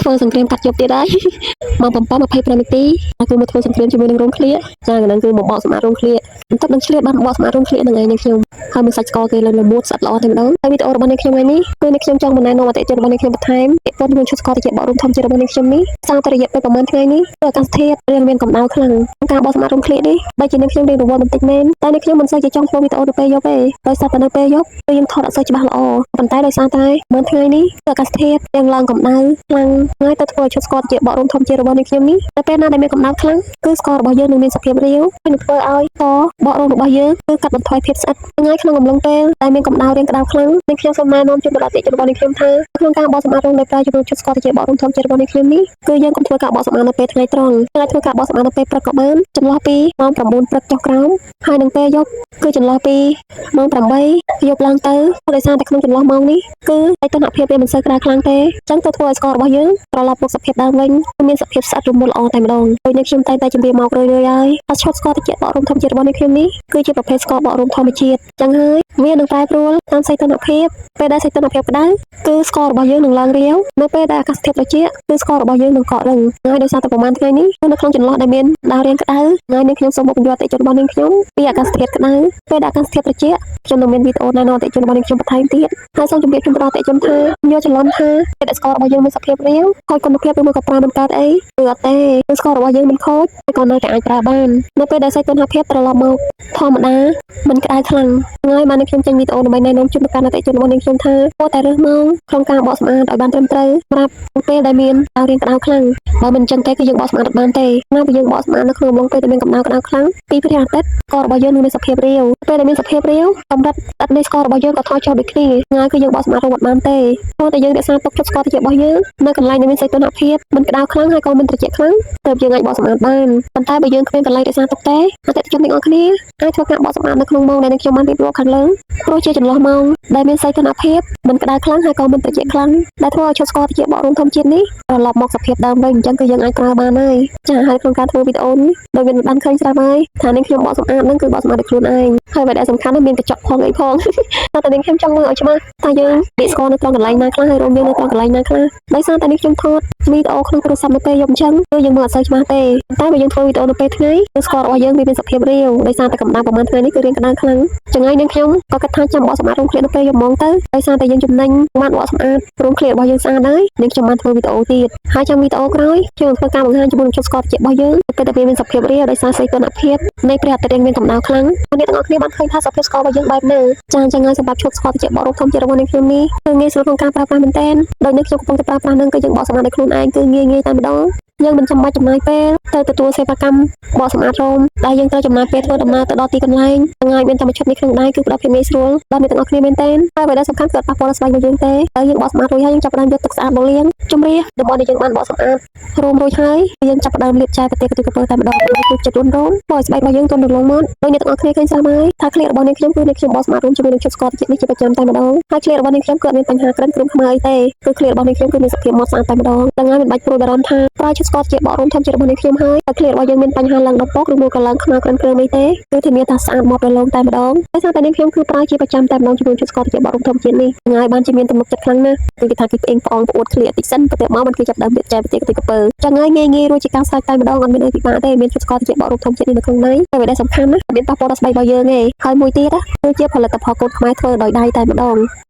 ធ្វើសង្គ្រាមកាត់ជប់ទៀតហើយមក7:25 នាទីគឺមកធ្វើសង្គ្រាមជាមួយនឹងរោងឃ្លៀកចាហ្នឹងគឺមកបកសម្អាតរោងឃ្លៀកបន្ទាប់នឹងឆ្លៀតបានបកសម្អាតរោងឃ្លៀកហ្នឹងឯងនេះខ្ញុំហើយមើលសាច់ស្គរគេលើមួតស្អាតល្អតែម្ដងហើយវីដេអូរបស់នេះខ្ញុំថ្ងៃនេះគឺនេះខ្ញុំចង់បង្ហាញនូវអតិថិជនរបស់នេះខ្ញុំបន្ថែមពាក់ព័ន្ធជាមួយឈុតស្គរតិចបករុំធំជារបស់នេះខ្ញុំនេះសារទៅរយៈពេលប្រហែលថ្ងៃនេះគឺអាកាសធាតុរៀងមានកម្ដៅខ្លាំងក្នុងការបកសម្អាតរោងឃ្លៀកនេះបើជានេះខ្ញុំរៀនរវល់បន្តិចមែនតែនេះខ្ញុំមិនសូវជាចង់ធ្វើវីដេអូនៅពេលយប់ទេដោយសារតែនៅពេលយប់គឺយើងថតអត់សូវច្បាស់ល្អប៉ុន្តែដោយសារតែមួយថ្ងៃនេះគឺអាកាសធាតុរៀងឡើងកម្ដៅខ្លាំងហើយទៅធ្វើឲ្យឈុតស្គរតិចបករុំធំជារបស់នេះខ្ញុំនេះតែពេលណាដែលមានកម្ដៅខ្លាំងគឺស្គររបស់យើងនឹងមានសភាពរាវហើយនឹងធ្វើឲ្យស្គរបករុំរបស់យើងគឺកាត់បន្ថយភាពស្អិតថ្ងៃក្នុងអំឡុងពេលដែលមានកម្ដៅរៀងក្ដៅខ្លាំងនេះខ្ញុំសូមណែនាំជូនដល់អតិថិជនរបស់នេះខ្ញុំថាក្នុងការបកសម្អាតរោងដែលប្រើជាមួយឈុតស្គរតិចបករុំធំជារបស់នេះខ្ញុំនេះគឺយើងកុំធ្វើការបកសម្អាតនៅពេលថ្ងៃត្រង់អាចធ្វើការបកសម្អាតនៅពេលព្រឹកក៏បានចន្លោះពីម៉ោង9ព្រឹកចុះក្រោមហើយនឹងពេលយប់គឺចន្លោះពីម៉ោង8យប់ឡើងទៅដោយសារតែក្នុងចន្លោះម៉ោងនេះគឺឯកតុនភាពវាមិនសូវក្ដៅខ្លាំងទេអញ្ចឹងទៅធ្វើឲ្យស្គររបស់យើងត្រឡប់មកសភាពដើមវិញមានសភាពស្អិតរមួលល្អតែម្ដងដូចនេះខ្ញុំតែងតែជម្រាបមករឿយៗហើយថាឈុតស្គរតិចបករុំធំជាតិរបស់នេះខ្ញុំនេះគឺជាប្រភេទស្គរបករុំធម្មជាតិអញ្ចឹងហើយវានឹងប្រែប្រួលតាមសីតុណ្ហភាពពេលដែលសីតុណ្ហភាពក្ដៅគឺស្គររបស់យើងនឹងឡើងរាវនៅពេលដែលអាកាសធាតុត្រជាក់គឺស្គររបស់យើងនឹងកករឹងហើយដោយសារតែប្រហែលថ្ងៃនេះនៅក្នុងចន្លោះដែលមានដៅរាងក្ដៅហើយនេះខ្ញុំសូមមកបញ្យល់អតិថិជនរបស់នាងខ្ញុំពីអាកាសធាតុក្ដៅពេលដែលអាកាសធាតុត្រជាក់ខ្ញុំនឹងមានវីដេអូណែនាំអតិថិជនរបស់នាងខ្ញុំបន្ថែមទៀតហើយសូមជម្រាបជូនដល់អតិថិជនថាយកច្រឡំថាពេលដែលស្គររបស់យើងមានសភាពរាវខូចគុណភាពឬមកក៏ប្រើមិនកើតអីគឺអត់ទេគឺស្គររបស់យើងមិនខូចតែក៏នៅតែអាចប្រើបាននៅពេលដែលសីតុណ្ហភាពត្រឡប់មកធម្មតាមិនក្ដៅខ្លាំងហើយបានខ្ញុំចេញវីដេអូដើម្បីណែនាំជូនដល់អតិថិជនរបស់នាងខ្ញុំថាគួរតែរើសម៉ោងក្នុងការបកសម្អាតឲ្យបានត្រឹមត្រូវសម្រាប់ពេលដែលមានដៅរាងក្ដៅខ្លាំងបើមិនអញ្ចឹងទេគឺយើងបកសម្អាតអត់បានទេណាបើយើងបកសម្អាតនៅក្នុងអំឡុងពេលដែលមានកម្ដៅក្ដៅខ្លាំងពីព្រះអាទិត្យស្គររបស់យើងនឹងមានសភាពរាវពេលដែលមានសភាពរាវកម្រិតស្អិតនៃស្គររបស់យើងក៏ថយចុះដូចគ្នាហើយគឺយើងបកសម្អាតរហូតបានទេព្រោះតែយើងរក្សាទុកចិត្តស្គរតិចរបស់យើងនៅកន្លែងដែលមានសីតុណ្ហភាពមិនក្ដៅខ្លាំងហើយក៏មិនត្រជាក់ខ្លាំងទើបយើងអាចបកសម្អាតបានប៉ុន្តែបើយើងគ្មានកន្លែងរក្សាទុកទេអតិថិជនទាំងអស់គ្នាអាចធ្វើការបកសម្អាតនៅក្នុងម៉ោងដែលខ្ញុំបានរៀបរាប់ខាងលើព្រោះជាចន្លោះម៉ោងដែលមានសីតុណ្ហភាពមិនក្ដៅខ្លាំងហើយក៏មិនត្រជាក់ខ្លាំងដែលធ្វើឲ្យឈុតស្គរតិចបករុំធម្មជាតិនេះត្រឡប់មកសភាពដើមវិញអញ្ចឹងគឺយើងអាចប្រើបានហើយចាហើយក្នុងការធ្វើវីដេអូនេះដោយមានបានឃើញស្រាប់ហើយថានាងខ្ញុំបកសម្អាតហ្នឹងគឺបកសម្អាតដោយខ្លួនឯងហើយបែរដែលសំខាន់មានកញ្ចក់ផងអីផងតែនាងខ្ញុំចង់មើលឲ្យច្បាស់ថាយើងពាក្យស្គរនៅត្រង់កន្លែងណាខ្លះហើយរោមយើងនៅត្រង់កន្លែងណាខ្លះដោយសារតែនាងខ្ញុំថតវីដេអូក្នុងទូរស័ព្ទនៅពេលយប់អញ្ចឹងគឺយើងមើលអត់សូវច្បាស់ទេតែបើយើងធ្វើវីដេអូនៅពេលថ្ងៃគឺស្គររបស់យើងវាមានសភាពរាវដោយសារតែកម្ដៅប្រហែលថ្ងៃនេះគឺរៀងក្ដៅខ្លាំងចឹងហើយនាងខ្ញុំក៏គិតថាចាំបកសម្អាតរោងឃ្លៀកនៅពេលយប់ហ្មងទៅដោយសារតែយើងចំណេញបានបកសម្អាតរោងឃ្លៀករបស់យើងស្អាតហើយនាងខ្ញុំបានធ្វើវីដេអូទៀតហើយចាំវីដេអូក្រោយខ្ញុំនឹងធ្វើការបង្ហាញជាមួយនឹងឈុតស្គរតិចរបស់យើងពេលដែលវាមានសភាពរាវដោយសារសីតុណ្ហភាពនៃព្រះអាទិត្យរៀងមានកម្ដៅខ្លាំងអ្នកទាំងអស់គ្នាបានឃើញថាសភាពស្គររបស់យើងបែបណាចាអញ្ចឹងហើយសម្រាប់ឈុតស្គរតិចបករុំធំជារបស់នាងខ្ញុំនេះគឺងាយស្រួលក្នុងការប្រើប្រាស់មែនទែនដោយនេះខ្ញុំកំពុងតែប្រើប្រាស់នឹងគឺយើងបកសម្អាតដោយខ្លួនឯងគឺងាយតែម្ដងយើងមិនចាំបាច់ចំណាយពេលទៅទទួលសេវាកម្មបកសម្អាតរោមដែលយើងត្រូវចំណាយពេលធ្វើដំណើរទៅដល់ទីកន្លែងថ្ងៃមានធម្មជាតិនេះក្នុងដៃគឺផ្ដល់ភាពងាយស្រួលដល់អ្នកទាំងអស់គ្នាមែនទែនហើយអ្វីដែលសំខាន់គឺអត់ប៉ះពាល់ដល់ស្បែករបស់យើងទេហើយយើងបកសម្អាតរួចហើយយើងចាប់ផ្ដើមយកទឹកស្អាតមកលាងជម្រះរបស់ដែលយើងបានបកសម្អាតរោមរួចហើយយើងចាប់ផ្ដើមលាបចាយប្រទេសកន្ទុយក្រពើតែម្ដងគឺចិត្តរោមបកស្បែករបស់យើងទន់រលោងមកដោយអ្នកទាំងអស់គ្នាឃើញស្រាប់ហើយថាឃ្លៀករបស់អ្នកខ្ញុំគឺអ្នកខ្ញុំបកសម្អាតរោមជាមួយនឹងឈុតស្គរតិចនេះជាប្រចាំតែម្ដងហើយឃ្លៀករបស់អ្នកខ្ញុំគឺអត់មានបញ្ហាក្រិនគ្រុំខ្មៅអីទេគឺឃ្លៀករបស់អ្នកខ្ញុំគឺមានសភាពម៉ត់ស្អាតតែម្ដងទាំងហើយមិនបាច់ព្រួយបារម្ភថាប្រើឈុតស្គរតិចបករោមធំរបស់នេះខ្ញុំហើយតែឃ្លៀករបស់យើងមានបញ្ហាឡើងដល់ពកឬមកក៏ឡើងខ្មៅក្រិនគ្រើមអីទេគឺធានាថាស្អាតមកប្រឡងតែម្ដងដោយសារតែនេះខ្ញុំគឺប្រើជាប្រចាំតែម្ដងជាមួយឈុតស្គរតិចបករោមធំជាតិនេះហើយបានជាមានទំនុកចិត្តខ្លាំងណាស់គឺគេថាគេផ្អេងផ្អងប្អួតឃ្លៀកតិចសិនបន្ទាប់មកបានគេចាប់ដើមលាបចាយប្រទេសកន្ទុយក្រពើចឹងហើយងាយរួចជាការស្រេចតែម្ដងអត់មានអីពិបាកទេមានឈុតស្គរតិចបករោមធំជាតិនេះនៅក្នុងដៃតែវាដែលសំខាន់ណាស់មានប៉ះពាល់ដល់ស្បែករបស់យើងទេហើយមួយទៀតគឺជាផលិតផលកូនខ្មែរធ្វើដោយដៃតែម្ដង